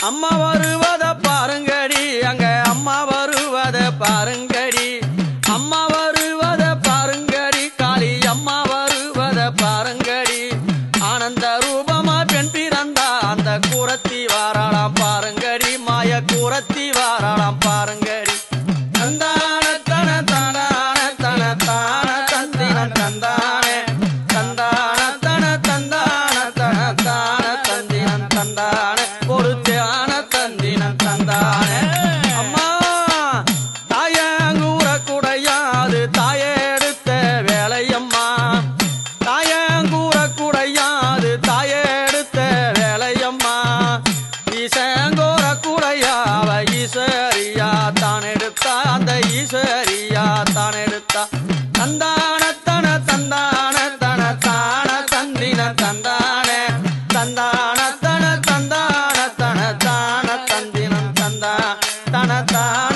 அம்மா வருவத பாருங்கடி அங்க அம்மா வருவத பாருங்கடி அம்மா வருவத பாருங்கடி காளி அம்மா வருவத பாருங்கடி ஆனந்த ரூபமா பெண் பிறந்தா அந்த கூரத்தி வாராளாம் பாருங்கடி மாய கூரத்தி வாராளாம் பாருங்கடி தந்தான தன தான தன தான தந்தினம் தந்தானே தந்தான தன தந்தான தன தான தந்தினம் தந்தானே பொறுத்தான தந்தினம் தந்தானே அம்மா தாயங்கூர குடையாது தாயெடுத்த வேலையம்மா தாயங்கூர குடையாது தாயெடுத்த வேலையம்மா ஈசங்கோர குடையாவ ஈஸ்வரியா தான் எடுத்தா அந்த ஈஸ்வரியா தான் எடுத்தா தந்தான தன தந்தான தன தான தந்தின தந்தானே தந்தான தன தந்தான தன தான தந்தினம் தந்தா தன தான